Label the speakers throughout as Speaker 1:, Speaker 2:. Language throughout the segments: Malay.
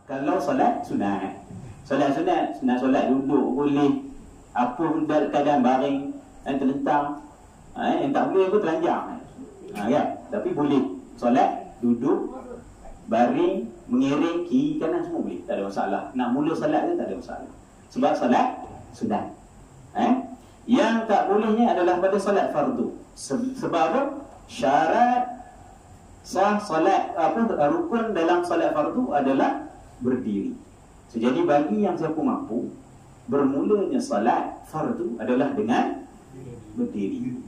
Speaker 1: Kalau solat sunat, solat sunat, nak solat duduk boleh, apa pun keadaan baring, terlentang, yang tak boleh pun telanjang, kan? Tapi boleh solat duduk, baring, mengiring, kiri kanan semua boleh, tak ada masalah. Nak mula solat tu tak ada masalah, sebab solat sunat. Yang tak bolehnya adalah pada solat fardu. Sebab apa? Syarat sah solat, rukun dalam solat fardu adalah berdiri. Jadi bagi yang siapa mampu, bermulanya solat fardu adalah dengan berdiri.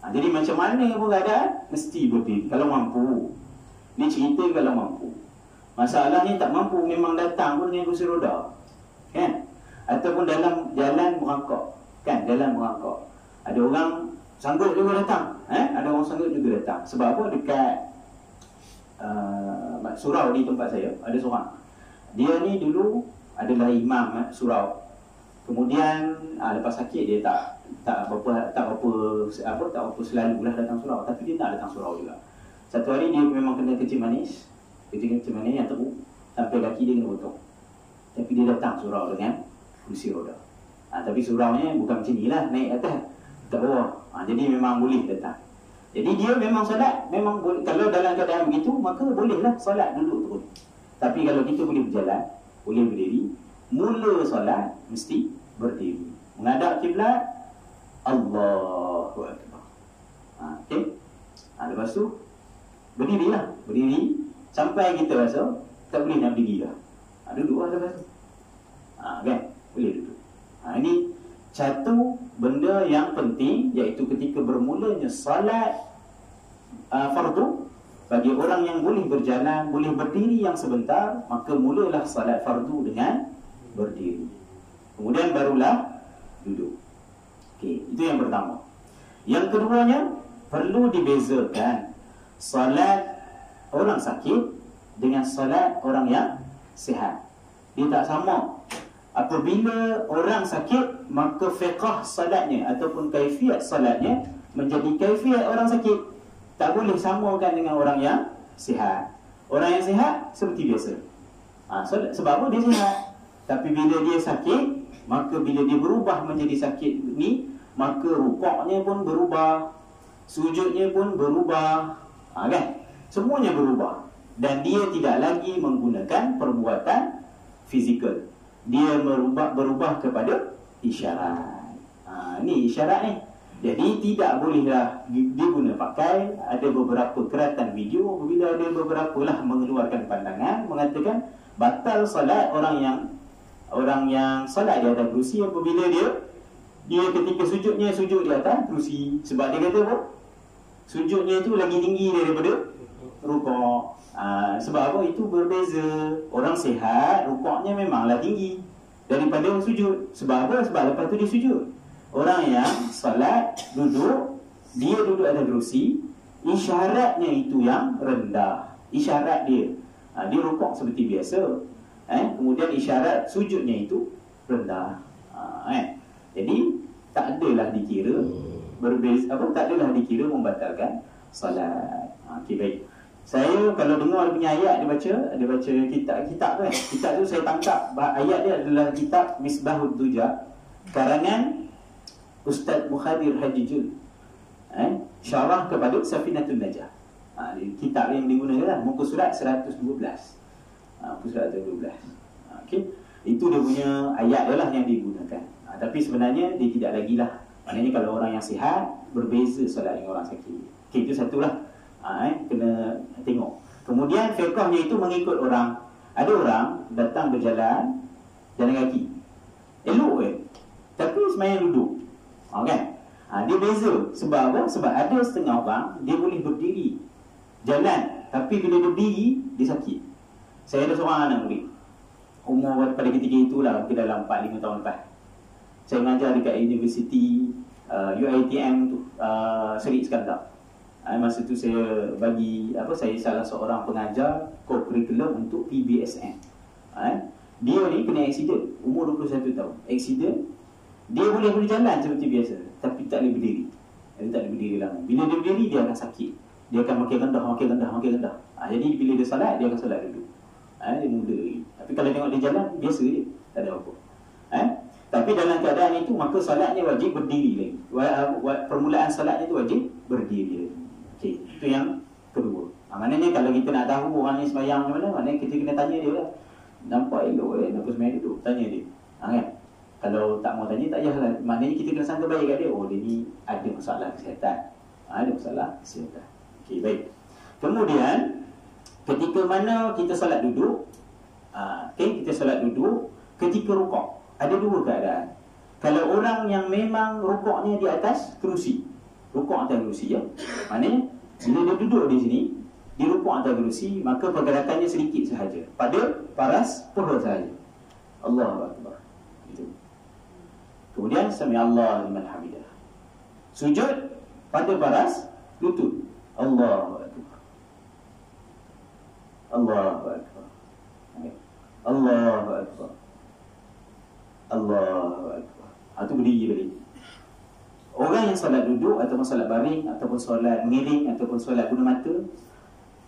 Speaker 1: Jadi macam mana pun keadaan, mesti berdiri kalau mampu. Ni cerita kalau mampu. Masalahnya tak mampu, memang datang pun dengan kursi roda, kan? Ataupun dalam jalan merangkak, kan? Jalan merangkak, ada orang sanggup juga datang, ada orang sanggup juga datang. Sebab apa? Dekat surau di tempat saya ada seorang, dia ni dulu adalah imam surau. Kemudian lepas sakit dia tak apa selalulah datang surau, tapi dia nak datang surau juga. Satu hari dia memang kena kencing manis yang teruk sampai kaki dia kena potong. Tapi dia datang surau dengan kursi roda. Tapi suraunya bukan macam ni lah, naik atas tak bawah. Jadi memang boleh datang. Jadi dia memang solat, memang boleh. Kalau dalam keadaan begitu, maka bolehlah solat duduk terus. Tapi kalau kita boleh berjalan, boleh berdiri, mula solat mesti berdiri, menghadap kiblat, Allahu Akbar. Okey. Lepas tu berdirilah, berdiri sampai kita rasa tak boleh nak berdiri dah. Duduk lah lepas tu. Kan? Boleh duduk. Ini satu benda yang penting, iaitu ketika bermulanya salat fardu, bagi orang yang boleh berjalan, boleh berdiri yang sebentar, maka mulalah salat fardu dengan berdiri. Kemudian barulah duduk. Okey, itu yang pertama. Yang keduanya, perlu dibezakan salat orang sakit dengan salat orang yang sihat. Dia tak sama. Apabila orang sakit, maka fiqh salatnya ataupun kaifiat salatnya menjadi kaifiat orang sakit. Tak boleh samakan dengan orang yang sihat. Orang yang sihat seperti biasa. Sebab apa? Dia sihat. Tapi bila dia sakit, maka bila dia berubah menjadi sakit ni, maka rukuknya pun berubah, sujudnya pun berubah, kan? Semuanya berubah. Dan dia tidak lagi menggunakan perbuatan fizikal. Dia berubah kepada isyarat. Ni isyarat ni. Jadi tidak bolehlah diguna pakai. Ada beberapa keratan video apabila ada beberapa lah mengeluarkan pandangan mengatakan batal salat orang yang salat di atas kerusi apabila dia ketika sujudnya sujud di atas kerusi. Sebab dia kata apa? Sujudnya itu lagi tinggi daripada rukuk. Sebab apa? Itu berbeza. Orang sihat rukuknya memanglah tinggi daripada sujud. Sebab apa? Sebab lepas tu dia sujud. Orang yang salat duduk, dia duduk atas kerusi, isyaratnya itu yang rendah. Isyarat dia dia rukuk seperti biasa, kemudian isyarat sujudnya itu rendah. Jadi tak adalah dikira berbeza, tak adalah dikira membatalkan salat. Okey, baik. Saya kalau dengar dia punya ayat, dia baca kitab tu kan. Kitab tu saya tangkap ayat dia adalah kitab Misbahud Duja karangan Ustaz Mukhadir Haji Jul, syarah kepada Safinatul Najah. Kitab yang digunakan lah, muka surat 112. Muka surat 112. Okey, itu dia punya ayat dia lah yang digunakan. Tapi sebenarnya dia tidak lagi lah. Maknanya kalau orang yang sihat berbeza solat dengan orang sakit. Okey, itu satulah. Kena tengok. Kemudian fiqhnya itu mengikut orang. Ada orang datang berjalan jalan kaki, elok tapi semayang duduk, kan? Dia beza. Sebab apa? Sebab ada setengah orang dia boleh berdiri jalan, tapi bila berdiri dia sakit. Saya ada seorang anak murid, umur pada ketika itulah mungkin dalam 4-5 tahun lepas. Saya mengajar dekat Universiti UiTM tu, Seri Iskandar. Masa tu saya saya salah seorang pengajar co-curriculum untuk PBSM. Dia ni kena accident, umur 21 tahun. Accident, dia boleh berjalan seperti biasa, tapi tak boleh berdiri. Dia tak boleh berdiri lama. Bila dia berdiri, dia akan sakit. Dia akan makin rendah. Jadi bila dia salat, dia akan salat dulu. Dia muda lagi. Tapi Tapi kalau tengok dia jalan, biasa je, tak ada apa. Tapi dalam keadaan itu, maka solatnya wajib berdiri lagi. Permulaan solatnya itu wajib berdiri lagi. Okey, itu yang kedua. Maknanya kalau kita nak tahu orang ni sembahyang macam mana, maknanya kita kena tanya dia lah. Nampak elok nampak sembahyang duduk, tanya dia. Kan? Kalau tak mau tanya, tak payahlah. Maknanya kita kena sangka baik kat dia. Oh, dia ni ada masalah kesihatan. Ada masalah kesihatan. Okey, baik. Kemudian, ketika mana kita solat duduk, kita solat duduk ketika rukuk. Ada dua keadaan. Kalau orang yang memang rukuknya di atas kerusi, rukuk atas kerusi, ya. Maknanya, bila dia duduk di sini, di rukuk atas kerusi, maka pergerakannya sedikit sahaja. Pada paras paha sahaja. Allahu Akbar. Itu. Kemudian, Sami Allah liman hamidah. Sujud pada paras lutut. Allahu Akbar. Allahu Akbar. Allahu Akbar. Allahu Akbar. Itu berdiri balik. Orang yang solat duduk ataupun solat baring ataupun solat miring ataupun solat guna mata,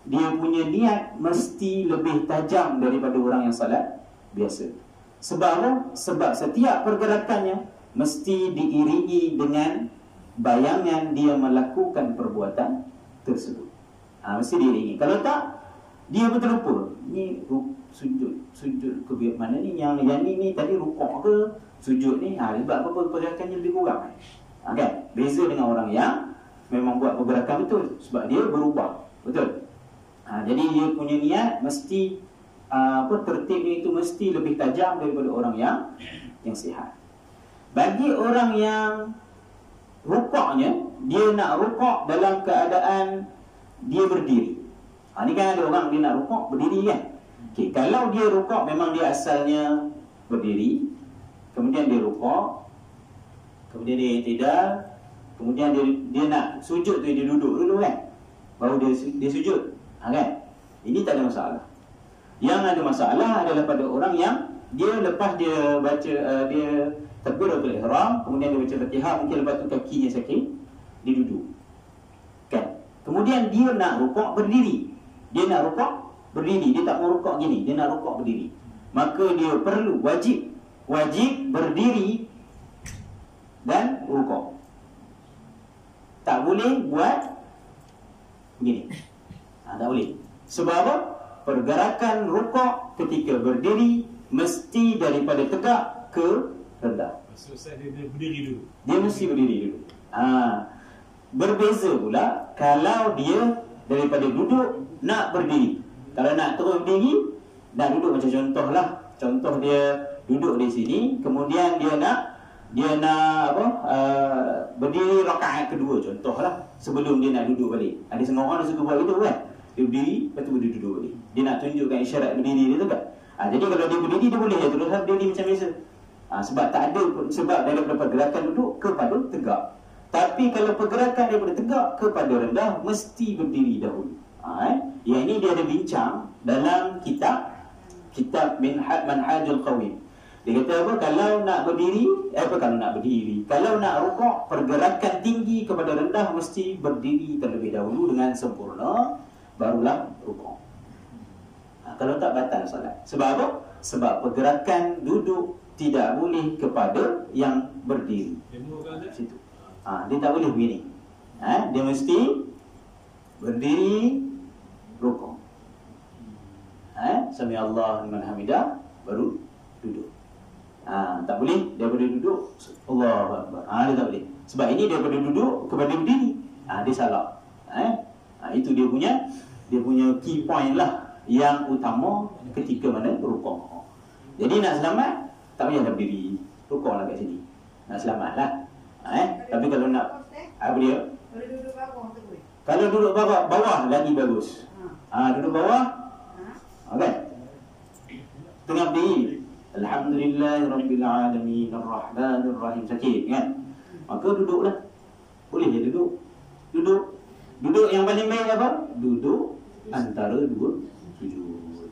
Speaker 1: dia punya niat mesti lebih tajam daripada orang yang solat biasa. Sebab apa? Sebab setiap pergerakannya mesti diiringi dengan bayangan dia melakukan perbuatan tersebut. Mesti diiringi. Kalau tak, dia terlupa. Ni sujud ke mana ni, yang ni tadi rukuk ke sujud ni, sebab apa pergerakannya lebih kurang. Kan? Beza dengan orang yang memang buat pergerakan betul, sebab dia berubah. Betul? Jadi dia punya niat mesti tertibnya itu mesti lebih tajam daripada orang yang sihat. Bagi orang yang rukuknya, dia nak rukuk dalam keadaan dia berdiri. Ni kan ada orang dia nak rukuk berdiri kan. Okay, kalau dia rukuk memang dia asalnya berdiri, kemudian dia rukuk, kemudian dia i'tidal, kemudian dia nak sujud tu dia duduk dulu kan, baru dia sujud. Kan? Ini tak ada masalah. Yang ada masalah adalah pada orang yang dia lepas dia baca dia takbiratul ihram, kemudian dia baca Fatihah, mungkin lepas tu kakinya sakit, dia duduk. Kan? Kemudian dia nak rukuk berdiri. Dia nak rukuk berdiri, dia tak mau rukuk gini, dia nak rukuk berdiri. Maka dia perlu wajib berdiri dan rukuk. Tak boleh buat begini. Tak boleh. Sebab apa? Pergerakan rukuk ketika berdiri mesti daripada tegak ke rendah.
Speaker 2: Maksud dia berdiri dulu.
Speaker 1: Dia mesti berdiri dulu. Berbeza pula kalau dia daripada duduk nak berdiri. Kalau nak terus berdiri, nak duduk macam contoh lah. Contoh dia duduk di sini, kemudian dia nak berdiri rakaat kedua, contoh lah, sebelum dia nak duduk balik. Ada setengah orang dia suka buat gitu kan. Dia berdiri, lepas tu dia duduk balik. Dia nak tunjukkan isyarat berdiri dia tu kan. Jadi kalau dia berdiri, dia boleh terus berdiri macam biasa. Sebab tak ada sebab daripada pergerakan duduk kepada tegak. Tapi kalau pergerakan daripada tegak kepada rendah, mesti berdiri dahulu. Yang ini dia ada bincang dalam kitab Manhajul Qawim. Dia kata apa? Kalau nak berdiri, kalau nak rukuk, pergerakan tinggi kepada rendah mesti berdiri terlebih dahulu dengan sempurna, barulah rukuk. Kalau tak, batal solat. Sebab apa? Sebab pergerakan duduk tidak boleh kepada yang berdiri. Situ. Dia tak boleh begini. Dia mesti berdiri, rukuk. Sami Allah liman hamidah, baru duduk. Tak boleh daripada duduk Allahu Akbar. Dia tak boleh. Sebab ini daripada duduk kepada berdiri. Dia salah. Itu dia punya key point lah, yang utama ketika mana rukuk. Jadi nak selamat, tak payahlah berdiri, rukuklah kat sini. Nak selamatlah. Tapi kalau nak apa dia?
Speaker 3: Kalau duduk bawah tu boleh.
Speaker 1: Kalau duduk bawah lagi bagus. Duduk bawah. Kan? Tengah berdiri. Alhamdulillahirabbil alamin arrahmanir rahim, sakit kan? Maka duduklah. Boleh je duduk. Duduk yang paling baik apa? Duduk antara dua sujud.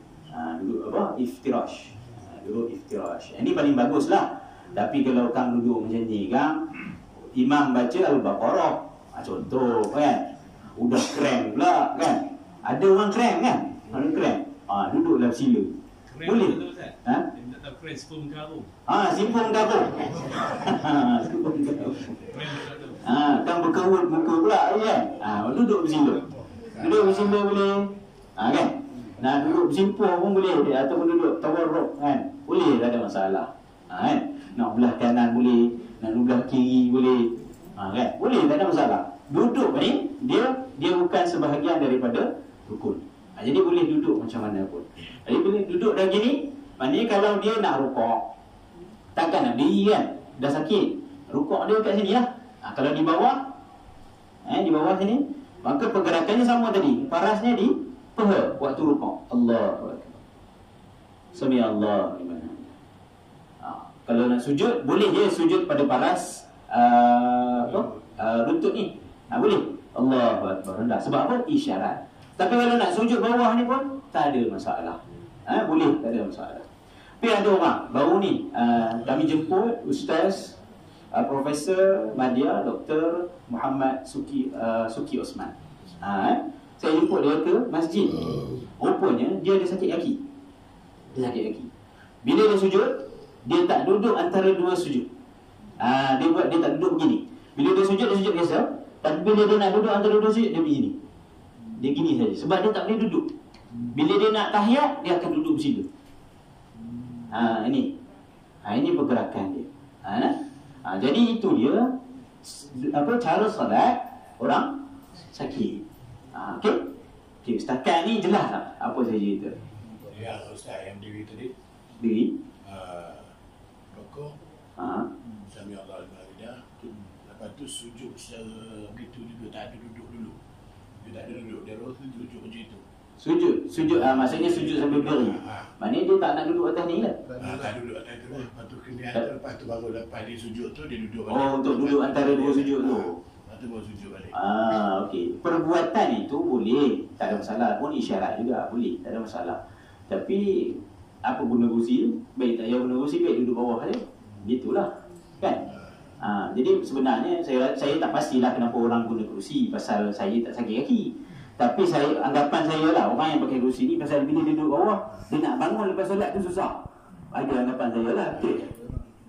Speaker 1: Duduk apa? Iftirash. Duduk iftirash. Ini paling baguslah. Tapi kalau kang duduk macam ni kang, imam baca Al-Baqarah, contoh kan, udah krem pula kan. Ada orang krem kan? Orang krem. Duduklah sila. Boleh.
Speaker 2: Respon garu.
Speaker 1: Simpung garuh. Simpung garuh. Kan berkerut muka pula kan. Duduk bersimba. Duduk bersimba boleh. Kan. Nak duduk bersimpuh pun boleh, ataupun duduk tawarruk kan. Boleh, tak ada masalah. Kan. Nak belah kanan boleh, nak belah kiri boleh. Kan. Boleh, tak ada masalah. Duduk ni dia bukan sebahagian daripada rukun. Jadi boleh duduk macam mana pun. Jadi boleh duduk dah gini. Maknanya kalau dia nak rukuk, takkan nak berdiri kan. Dah sakit. Rukuk dia kat sini lah. Kalau di bawah, di bawah sini, maka pergerakannya sama tadi. Parasnya di paha waktu rukuk. Allahu Akbar. Sami Allah liman hamidah. Kalau nak sujud, boleh je sujud pada paras lutut ni. Boleh. Allahu Akbar rendah. Sebab apa? Isyarat. Tapi kalau nak sujud bawah ni pun tak ada masalah. Boleh, tak ada masalah. Tapi ada orang baru ni kami jemput Ustaz Profesor Madya Dr. Muhammad Suki Osman. Saya jemput dia ke masjid. Rupanya dia ada sakit kaki. Dia sakit kaki. Bila dia sujud, dia tak duduk antara dua sujud. Dia tak duduk begini. Bila dia sujud biasa. Tapi bila dia nak duduk antara dua sujud, dia begini. Dia gini saja. Sebab dia tak boleh duduk. Bila dia nak tahiyat, dia akan duduk bersila. Ini pergerakan dia. Jadi itu dia cara solat orang sakit. Okey, setakat ni jelas tak apa saya cerita?
Speaker 4: Ya, Ustaz yang diri tadi.
Speaker 1: Diri?
Speaker 4: Rokok. Sami Allah al-Hamidah. Lepas tu sujud secara begitu juga, tak ada duduk dulu. Dia tak ada duduk, dia terus sujud macam itu.
Speaker 1: Sujud maksudnya sujud sambil berdiri. Maknanya dia tak nak duduk atas ni lah.
Speaker 4: Tak duduk atas tu. Lepas tu kena lepas tu baru lepas dia sujud tu dia duduk balik.
Speaker 1: Untuk duduk antara dua sujud tu.
Speaker 4: Lepas tu baru sujud balik.
Speaker 1: Okey. Perbuatan itu boleh, tak ada masalah. Pun isyarat juga boleh, tak ada masalah. Tapi apa guna kursi tu? Baik tak payah guna kursi, baik duduk bawah saja. Gitulah. Kan? Jadi sebenarnya saya tak pastilah kenapa orang guna kursi, pasal saya tak sakit kaki. Tapi anggapan saya lah, orang yang pakai kursi ni pasal bila dia duduk bawah, dia nak bangun lepas solat tu susah. Ada anggapan saya lah.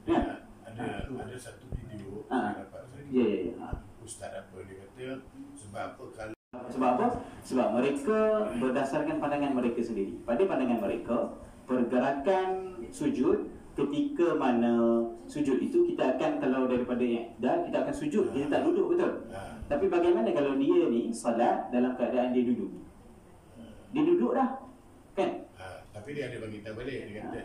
Speaker 1: Ya.
Speaker 4: Ada satu video dapat saya.
Speaker 1: Ya.
Speaker 4: Ustaz apa dia kata sebab apa kalau
Speaker 1: Sebab apa? Sebab mereka berdasarkan pandangan mereka sendiri. Pada pandangan mereka, pergerakan sujud ketika mana sujud itu kita akan, kalau daripada i'tidal kita akan sujud, kita tak duduk, betul? Tapi bagaimana kalau dia ni salat dalam keadaan dia duduk? Dia duduk dah, kan?
Speaker 4: tapi dia ada bagi tahu balik, dia kata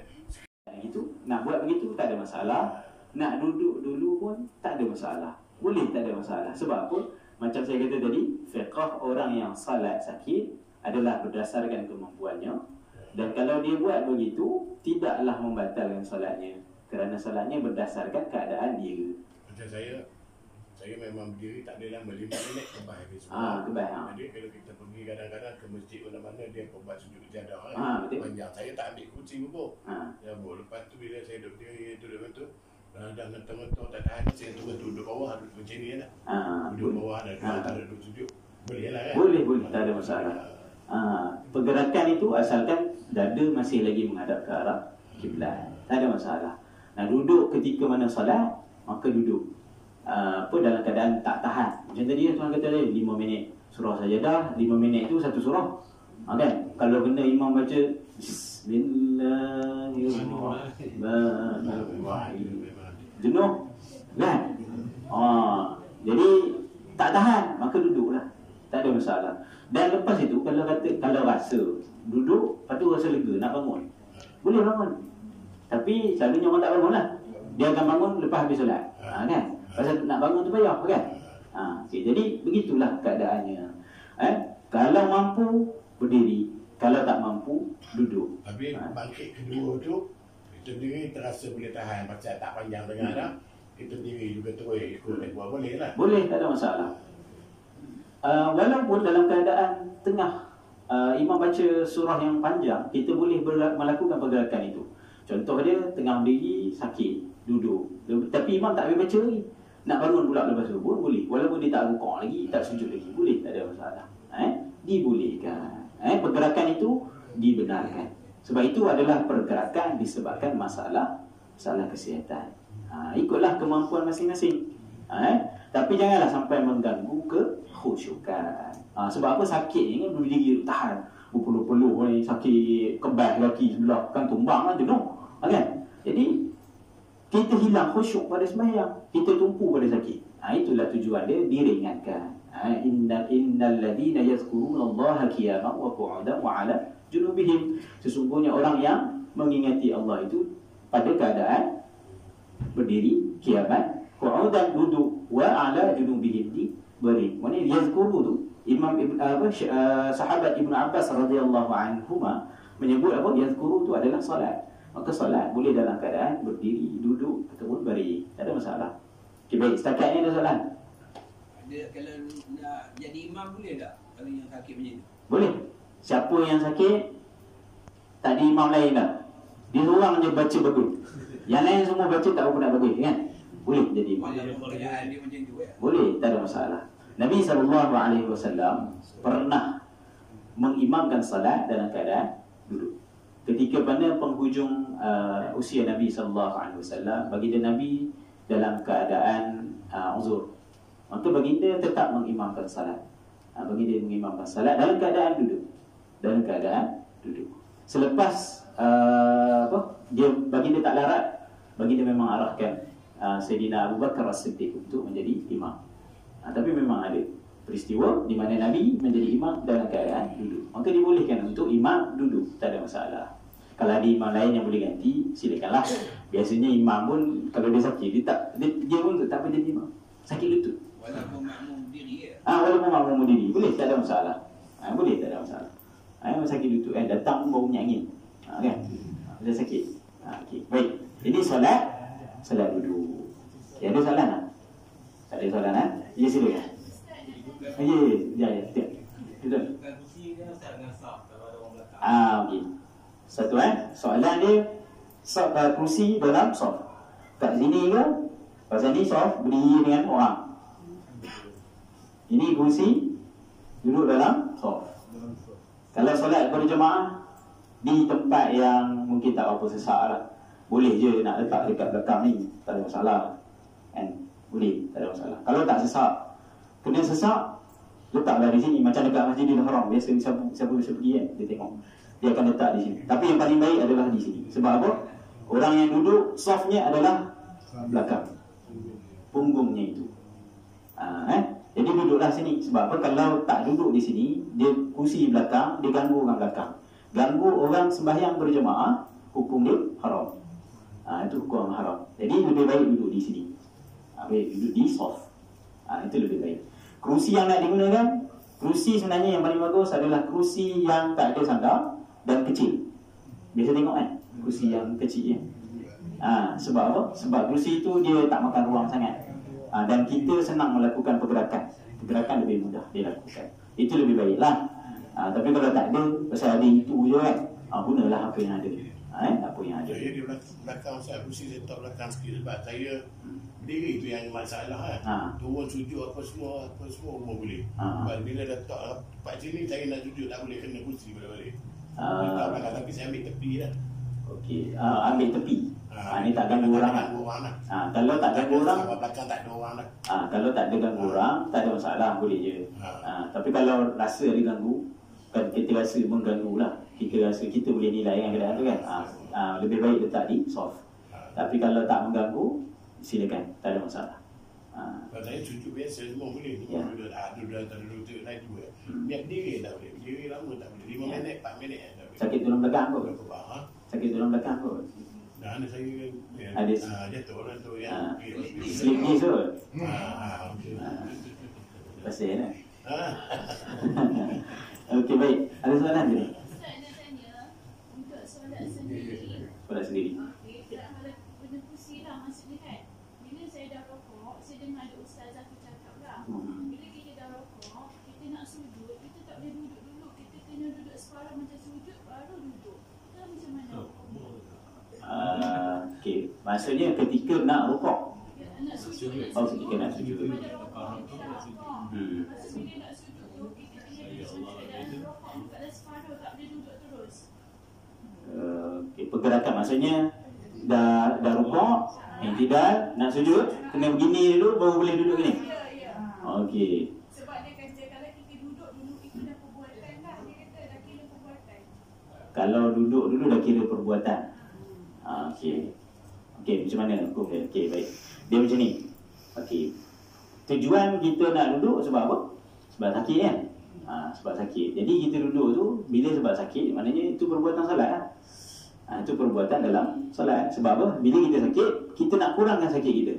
Speaker 1: gitu. Nak buat begitu tak ada masalah. Nak duduk dulu pun tak ada masalah. Boleh, tak ada masalah. Sebab apa? Macam saya kata tadi, fiqh orang yang salat sakit adalah berdasarkan kemampuannya. Dan kalau dia buat begitu, tidaklah membatalkan salatnya, kerana salatnya berdasarkan keadaan dia.
Speaker 4: macam saya memang berdiri tak ada lama, 5 minit kebah habis semua. Jadi kalau kita pergi kadang-kadang ke masjid mana-mana, dia buat sujud ijadah panjang. Saya tak ambil kunci pun. Lepas tu bila saya duduk berdiri, duduk betul, dah mentang-mentang tak tahan, saya turun duduk bawah, duduk macam ni lah. Duduk bawah dan tak ada duduk sujud. Boleh lah kan? Boleh,
Speaker 1: tak ada masalah. Pergerakan itu asalkan dada masih lagi menghadap ke arah kiblat, tak ada masalah. Nah, duduk ketika mana solat, maka duduk dalam keadaan tak tahan. Macam tadi tuan kata 5 minit surah sajadah, 5 minit itu satu surah. Kan? Kalau kena imam baca Bismillahirrahmanirrahim, jenuh kan? Jadi tak tahan, maka duduklah, tak ada masalah. Dan lepas itu kalau rasa duduk, lepas tu rasa lega nak bangun, boleh bangun. Tapi selalunya orang tak bangun lah. Dia akan bangun lepas habis solat. Kan? Pasal nak bangun tu payah kan? Okay, jadi begitulah keadaannya. Kalau mampu berdiri, kalau tak mampu duduk.
Speaker 4: Habis bangkit kedua tu, kita sendiri terasa boleh tahan, macam tak panjang tengah dah, kita sendiri juga terus ikut buat, boleh lah.
Speaker 1: Boleh, tak ada masalah. Walaupun dalam keadaan tengah imam baca surah yang panjang, kita boleh melakukan pergerakan itu. Contoh dia tengah berdiri sakit, duduk, tapi imam tak boleh baca lagi, nak bangun pula lepas tu pun boleh. Walaupun dia tak rukuk lagi, tak sujud lagi, boleh, tak ada masalah. Dibolehkan. Pergerakan itu dibenarkan. Sebab itu adalah pergerakan disebabkan masalah kesihatan. Ikutlah kemampuan masing-masing. Tapi janganlah sampai mengganggu kekhusyukan. Sebab apa? Sakit ni kan berdiri tahan berpeluh-peluh ni, sakit kebal kaki sebelah kan tumbang kan jenuh kan. Jadi kita hilang khusyuk pada sembahyang, kita tumpu pada sakit. Itulah tujuan dia diringankan. Innal ladina yazkurunallaha qiyaman wa qu'udan wa 'ala junubihim. Sesungguhnya orang yang mengingati Allah itu pada keadaan berdiri, qiyaman, qu'udan duduk, wa 'ala junubihim di baring. Mana yazkuru tu sahabat Ibnu Abbas radhiyallahu anhuma menyebut apa? Yazkuru tu adalah solat. Maka solat boleh dalam keadaan berdiri, duduk ataupun baring. Tak ada masalah. Okay, baik, setakat ni ada soalan?
Speaker 2: Ada, kalau nak jadi imam boleh tak? Kalau yang sakit macam ni?
Speaker 1: Boleh. Siapa yang sakit, tak ada imam lain dah. Dia seorang je baca bagus. Yang lain semua baca tak apa nak bagus kan? Boleh jadi imam. Boleh, tak ada masalah. Nabi SAW pernah mengimamkan salat dalam keadaan duduk. Ketika pada penghujung usia Nabi SAW, baginda Nabi dalam keadaan uzur, maka baginda tetap mengimamkan salat. Baginda mengimamkan salat dalam keadaan duduk. Dalam keadaan duduk. Selepas baginda tak larat, baginda memang arahkan Sayyidina Abu Bakar As-Siddiq untuk menjadi imam. Tapi memang ada peristiwa di mana Nabi menjadi imam dalam keadaan duduk. Maka dibolehkan untuk imam duduk, tak ada masalah. Kalau ada imam lain yang boleh ganti, silakanlah. Biasanya imam pun kalau dia sakit, dia pun tak apa jadi imam. Sakit lutut.
Speaker 2: Walaupun makmum diri ya?
Speaker 1: Walaupun makmum diri, boleh, tak ada masalah. Boleh, tak ada masalah. Sakit lutut datang pun bau minyak angin. Kan? Dia sakit. Okay. Baik. Ini solat duduk. Okay, ada soalan tak? Tak ada soalan Ya, silakan. Ya. Betul. Okey. Satu soalan dia kerusi dalam soft. Kat sini ke? Pasal ni soft berdiri dengan orang. Ini kerusi duduk dalam soft. Kalau solat berjemaah di tempat yang mungkin tak apa sesak lah, boleh je nak letak dekat belakang ni, tak ada masalah kan? Boleh, tak ada masalah. Kalau tak sesak, kena sesak, letaklah di sini. Macam dekat Masjidil Haram, biasa siapa pergi kan, dia tengok, dia akan letak di sini. Tapi yang paling baik adalah di sini. Sebab apa? Orang yang duduk, softnya adalah belakang, punggungnya itu. Jadi duduklah sini. Sebab apa? Kalau tak duduk di sini, dia kursi belakang, dia ganggu orang belakang, ganggu orang sembahyang berjemaah, hukum dia haram. Itu hukum haram. Jadi lebih baik duduk di sini. Duduk di soft. Itu lebih baik. Kerusi yang nak digunakan, kerusi sebenarnya yang paling bagus adalah kerusi yang tak ada sandar dan kecil. Biasa tengok kan, kerusi yang kecil sebab apa? Sebab kerusi itu dia tak makan ruang sangat, dan kita senang melakukan pergerakan lebih mudah dilakukan. Itu lebih baiklah. Tapi kalau tak ada, pasal ada itu je kan, gunalah apa yang ada. Apa yang ada.
Speaker 4: Saya di belakang saya kursi, saya letak belakang sikit sebab saya berdiri tu yang masalah kan. Turun sujud apa semua boleh. Bila letak tempat sini saya nak sujud tak boleh, kena kursi balik. Letak belakang, tapi saya ambil tepi lah. Okey,
Speaker 1: ambil tepi. Ini tak ganggu orang lah. Kalau tak ganggu orang,
Speaker 4: belakang tak ada orang lah.
Speaker 1: Kalau tak ada ganggu orang, tak ada masalah, boleh je. Tapi kalau rasa ada ganggu, kan kita rasa mengganggu lah, kita rasa kita boleh nilai dengan keadaan tu kan, lebih baik letak di soft. Tapi kalau tak mengganggu, silakan, tak ada masalah.
Speaker 4: Kalau saya sujud biasa semua boleh. Duduk naik juga. Biar berdiri tak boleh, berdiri lama tak boleh, 5 minit, 4 minit tak boleh.
Speaker 1: Sakit tulang belakang kot? Sakit tulang belakang kot?
Speaker 4: Ada saya jatuh orang tu yang
Speaker 1: slip disc kot? Pasal lah. Okey, baik. Ada soalan ke?
Speaker 5: Ustaz nak tanya, untuk solat sendiri.
Speaker 1: Solat sendiri.
Speaker 5: Kalau benda kursi lah maksudnya kan. Bila saya dah rokok, saya dengar ada ustazah tu cakap lah. Bila kita dah rokok, kita nak sujud, kita tak boleh duduk dulu. Kita kena duduk separuh macam sujud, baru duduk. Itu macam mana?
Speaker 1: Okey, maksudnya ketika nak rokok.
Speaker 5: Nak sujud.
Speaker 1: Ketika nak sujud.
Speaker 5: Pada rokok, kita dah rokok. Lepas bila nak sujud tu, kita kena duduk sujud dan rokok. Kalau separuh tak boleh duduk terus.
Speaker 1: Pergerakan maksudnya dah rukuk, i'tidal, nak sujud, kena begini dulu baru boleh duduk gini. Okey.
Speaker 5: Sebab dia kata kalau kita duduk dulu itu dah perbuatan dah. Dia kata dah kira perbuatan.
Speaker 1: Kalau duduk dulu dah kira perbuatan. Okey. Okey, macam mana? Okey, baik. Dia macam ni. Okey. Tujuan kita nak duduk sebab apa? Sebab sakit kan? Sebab sakit. Jadi kita duduk tu bila sebab sakit, maknanya itu perbuatan salat lah. Itu perbuatan dalam salat. Sebab apa? Bila kita sakit, kita nak kurangkan sakit kita.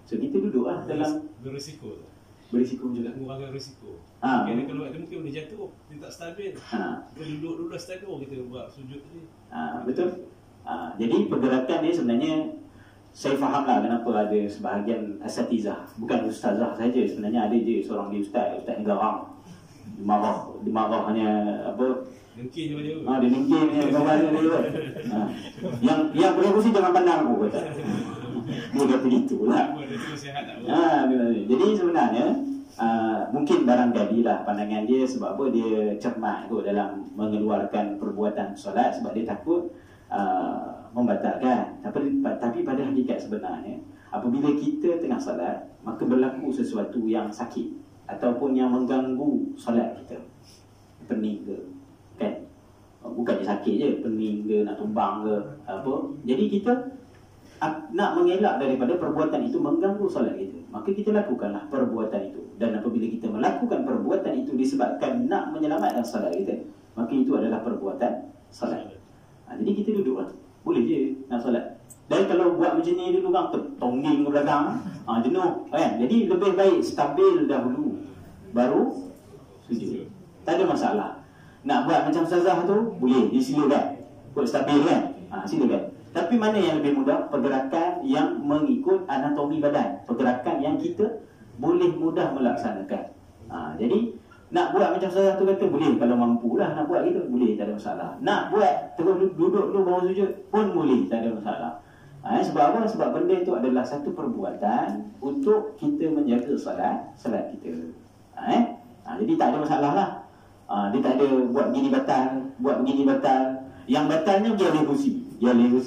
Speaker 1: So kita duduk lah dalam
Speaker 6: berisiko.
Speaker 1: Berisiko
Speaker 6: Nak
Speaker 1: juga.
Speaker 6: kurangkan risiko.
Speaker 1: Ah.
Speaker 6: Kena kalau dia mungkin boleh jatuh, dia tak stabil. Dia duduk dulu stabil kita buat sujud tadi.
Speaker 1: Betul. Jadi pergerakan dia sebenarnya saya fahamlah kenapa ada sebahagian asatizah, bukan ustazah saja, sebenarnya ada je seorang dia ustaz yang garang. Dimarahnya apa?
Speaker 6: Dengki je macam tu.
Speaker 1: Dia dengki punya kawan dia. Yang boleh kursi jangan pandang aku kata. Dia kata gitulah.
Speaker 6: Dia tu sihat tak apa.
Speaker 1: Jadi sebenarnya mungkin barangkali lah pandangan dia sebab apa dia cermat kot dalam mengeluarkan perbuatan solat sebab dia takut membatalkan. Tapi pada hakikat sebenarnya apabila kita tengah solat maka berlaku sesuatu yang sakit ataupun yang mengganggu solat kita, pening ke kan, bukannya sakit je, pening ke, nak tumbang ke apa. Jadi kita nak mengelak daripada perbuatan itu mengganggu solat kita, maka kita lakukanlah perbuatan itu. Dan apabila kita melakukan perbuatan itu disebabkan nak menyelamatkan solat kita, maka itu adalah perbuatan solat. Jadi kita duduklah, boleh je nak solat. Dan kalau buat macam ni dulu kan tongging ke belakang, jenuh kan. Jadi lebih baik stabil dahulu baru sujud. Tak ada masalah. Nak buat macam ustazah tu boleh, disilakan. Buat stabil kan? Silakan. Tapi mana yang lebih mudah? Pergerakan yang mengikut anatomi badan, pergerakan yang kita boleh mudah melaksanakan. Jadi nak buat macam ustazah tu kata boleh, kalau mampulah nak buat gitu boleh, tak ada masalah. Nak buat terus duduk dulu baru sujud pun boleh, tak ada masalah. Sebab apa? Sebab benda itu adalah satu perbuatan untuk kita menjaga salat kita. Jadi tak ada masalah lah. Dia tak ada buat begini batal, buat begini batal. Yang batalnya dia boleh kursi. Dia boleh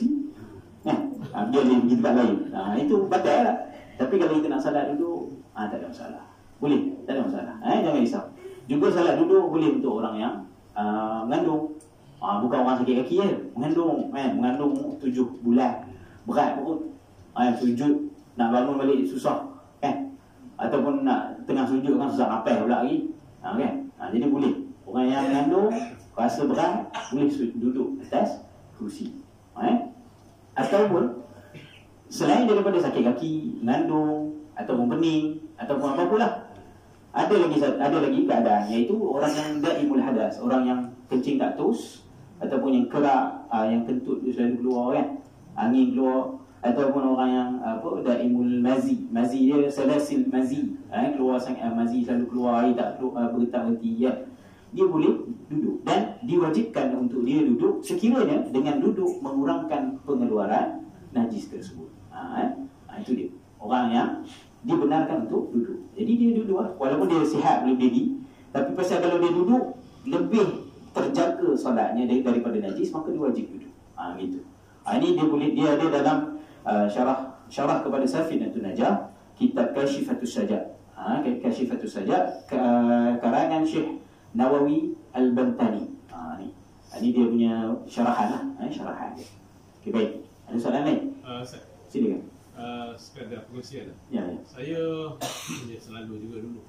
Speaker 1: pergi tempat lain. Itu batal lah. Tapi kalau kita nak salat duduk, tak ada masalah. Boleh, tak ada masalah. Jangan risau. Juga salat duduk boleh untuk orang yang mengandung. Bukan orang sakit kaki je. Mengandung 7 bulan. Berat pun. Sujud, nak bangun balik susah. Kan? Ataupun nak tengah sujud kan susah napas pula lagi. Kan? Jadi boleh. Orang yang mengandung, rasa berat, boleh duduk atas kursi. Ataupun selain daripada sakit kaki, mengandung, ataupun pening, ataupun apa-apalah, ada lagi keadaan, iaitu orang yang daimul hadas, orang yang kencing tak terus, ataupun yang kerak, yang kentut dia selalu keluar kan, angin keluar, ataupun orang yang daimul mazi dia salasil mazi, keluar sangat mazi selalu keluar, air tak keluar, berhenti kan. Dia boleh duduk dan diwajibkan untuk dia duduk sekiranya dengan duduk mengurangkan pengeluaran najis tersebut. Itu dia. Orang yang dibenarkan untuk duduk. Jadi dia duduk lah. Walaupun dia sihat boleh berdiri, tapi pasal kalau dia duduk lebih terjaga solatnya daripada najis, maka dia wajib duduk. Gitu. Ini dia ada dalam syarah kepada Safinatun Najah, kitab Kashifatus Sajad. Kashifatus Sajad karangan Syekh Nawawi Al-Bantani. Ini dia punya syarahan lah. Syarahan dia. Okey, baik. Ada soalan lain? Silakan.
Speaker 6: Sekadar perkongsian.
Speaker 1: Ya.
Speaker 6: Saya selalu juga dulu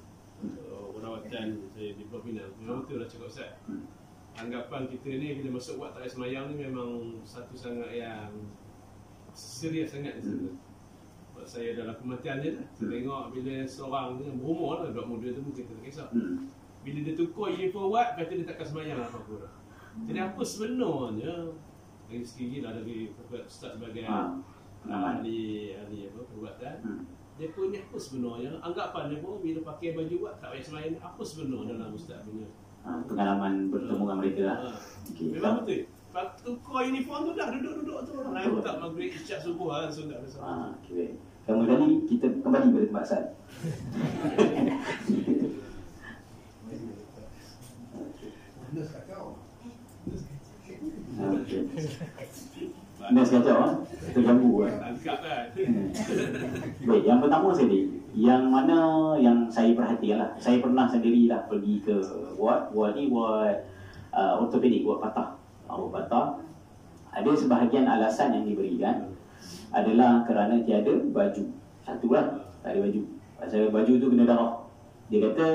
Speaker 6: perawatan saya di Pulau Pinang. Memang betul lah cakap Ustaz. Anggapan kita ni bila masuk buat tarik semayang ni memang satu sangat yang serius sangat di sana. Sebab saya dalam kematian je lah. Saya tengok bila seorang ni berumur lah, budak muda tu mungkin tak kisah. Bila dia tukar uniform buat, kata dia takkan semayang lah apa-apa dah. Jadi apa sebenarnya, dari segi lah dari Ustaz sebagai ahli apa, perubatan, dia punya apa sebenarnya, anggapan dia pun bila pakai baju buat tak payah semayang, apa sebenarnya dalam Ustaz punya
Speaker 1: pengalaman bertemu dengan mereka lah. Okay.
Speaker 6: Memang betul. Tukar uniform tu dah duduk-duduk tu orang tak maghrib isyak subuh lah, langsung tak ada salah.
Speaker 1: Okay. Kamu tadi kita kembali pada tempat asal. Okay. Nurse kacau kan? Terganggu kan?
Speaker 6: Tangkap kan.
Speaker 1: Baik, yang pertama sekali, yang mana yang saya perhatikan lah. Saya pernah sendiri lah pergi ke ward ni ward ortopedik, ward patah. Ward patah. Ada sebahagian alasan yang diberikan adalah kerana tiada baju. Satu lah, tak ada baju. Pasal baju tu kena darah. Dia kata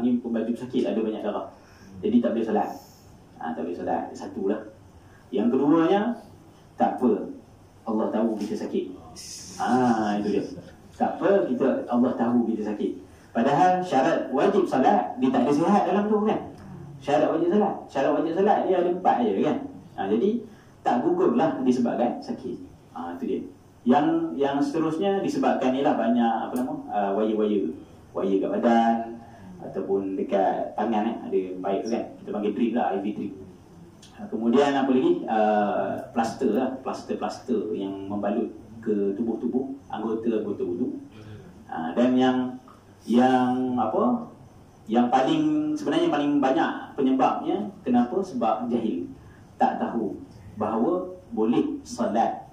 Speaker 1: ni baju sakit ada banyak darah, jadi tak boleh solat. Tak boleh solat. Satu lah. Yang keduanya, tak apa, Allah tahu kita sakit. Itu dia. Tak apa, Allah tahu kita sakit. Padahal syarat wajib solat dia tak ada sihat dalam tu kan. Syarat wajib solat dia ada 4 je kan. Jadi tak gugurlah disebabkan sakit. Itu dia. Yang seterusnya disebabkan ialah banyak wire-wire kat badan ataupun dekat tangan ada baik tu kan. Kita panggil drip lah, IV drip. Kemudian apa lagi? Plaster lah, plaster yang membalut ke tubuh-tubuh anggota-anggota wudu. Dan yang sebenarnya paling banyak penyebabnya kenapa? Sebab jahil, tak tahu bahawa boleh solat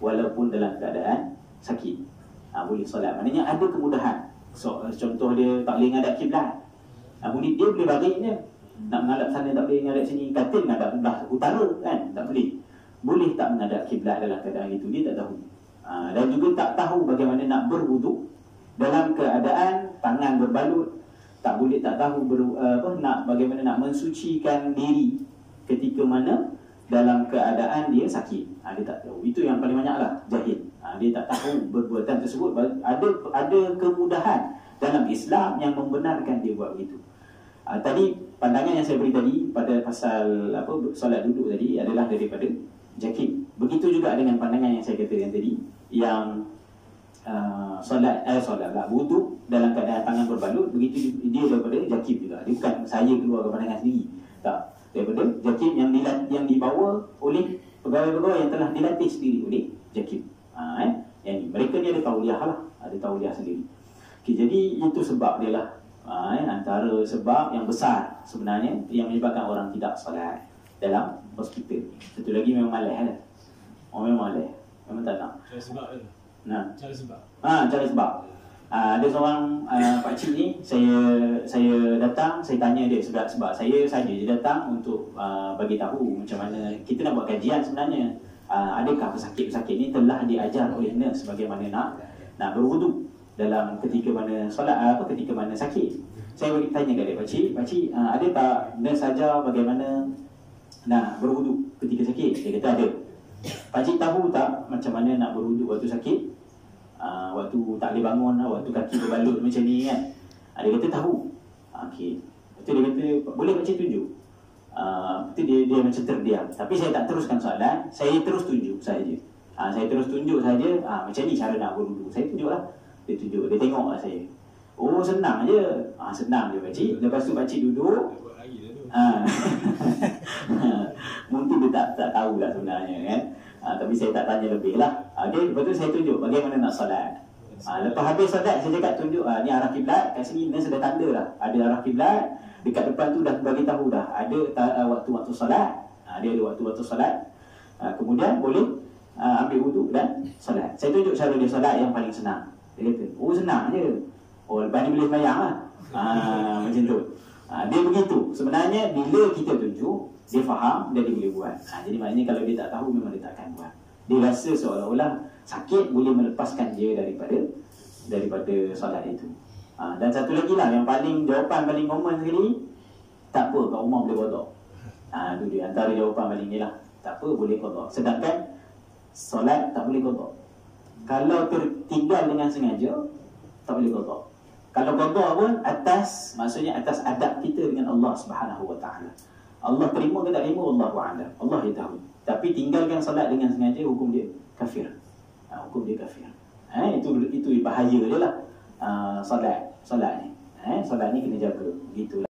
Speaker 1: walaupun dalam keadaan sakit. Boleh solat, maknanya ada kemudahan. Contoh dia tak boleh ngadap kiblat, dia boleh balik je. Nak menghadap sana tak boleh, menghadap sini. Kata menghadap belah utara kan, tak boleh. Boleh tak menghadap kiblat dalam keadaan itu, dia tak tahu. Dan juga tak tahu bagaimana nak berwuduk dalam keadaan tangan berbalut. Tak tahu bagaimana nak mensucikan diri ketika mana dalam keadaan dia sakit. Dia tak tahu. Itu yang paling banyak lah, jahil. Dia tak tahu perbuatan tersebut. Ada kemudahan dalam Islam yang membenarkan dia buat begitu. Tadi pandangan yang saya beri tadi pada pasal solat duduk tadi adalah daripada Jakim. Begitu juga dengan pandangan yang saya katakan tadi, yang wuduk dalam keadaan tangan berbalut, begitu dia daripada Jakim juga. Dia bukan saya keluarkan pandangan sendiri, tak, daripada Jakim yang dibawa oleh pegawai-pegawai yang telah dilatih sendiri oleh Jakim. Yang ni, mereka ni ada tauliah lah, ada tauliah sendiri. Jadi itu sebab dia lah. Antara sebab yang besar sebenarnya yang menyebabkan orang tidak solat dalam hospital. Satu lagi memang malas lah. Memang malas, memang tak nak.
Speaker 6: Cari sebab je. Cari sebab.
Speaker 1: Cari sebab. Ada seorang pakcik ni, saya datang, saya tanya dia sebab saya saja je datang untuk bagi tahu macam mana kita nak buat kajian sebenarnya. Adakah pesakit-pesakit ni telah diajar oleh nurse bagaimana nak berwuduk dalam ketika mana solat, ketika mana sakit. Saya bagi tanya kat dia, pakcik, ada tak nurse ajar bagaimana nak berwuduk ketika sakit? Dia kata ada. Pakcik tahu tak macam mana nak berwuduk waktu sakit? Waktu tak boleh bangun, waktu kaki berbalut macam ni kan? Dia kata tahu. Okey. Lepas tu dia kata, boleh pakcik tunjuk? Itu dia macam terdiam. Tapi saya tak teruskan soalan, saya terus tunjuk saja. Saya terus tunjuk saja. Macam ni cara nak berwuduk. Saya tunjuk lah. Dia tunjuk, dia tengok lah saya. Oh, senang je. Senang je pakcik. Lepas tu pakcik duduk. Mungkin dia tak tahu lah sebenarnya kan. Tapi saya tak tanya lebih lah. Okay, lepas tu saya tunjuk bagaimana nak solat. Lepas habis solat, saya cakap tunjuk, ni arah kiblat. Kat sini dia sudah tanda lah, ada arah kiblat. Dekat depan tu dah bagi tahu dah, ada waktu-waktu solat. Dia ada waktu-waktu solat. Kemudian boleh ambil wuduk dan solat. Saya tunjuk cara dia solat yang paling senang. Dia kata, oh senang je. Lepas ni boleh sembahyang lah. Macam tu. Dia begitu. Sebenarnya bila kita tunjuk, dia faham dan dia boleh buat. Jadi maknanya kalau dia tak tahu, memang dia tak akan buat. Dia rasa seolah-olah sakit boleh melepaskan dia daripada solat itu. Dan satu lagi lah, yang jawapan paling common sekali, tak apa, kat rumah boleh qada. Itu dia antara jawapan paling ni lah. Tak apa, boleh qada. Sedangkan solat tak boleh qada. Kalau tertinggal dengan sengaja, tak boleh qada. Kalau qada pun maksudnya atas adab kita dengan Allah Subhanahu Wa Taala. Allah terima ke tak terima, Allahu a'lam. Allah yang tahu. Tapi tinggalkan solat dengan sengaja, hukum dia kafir. Hukum dia kafir. Itu bahaya dia lah. Solat ni. Solat ni kena jaga. Begitulah.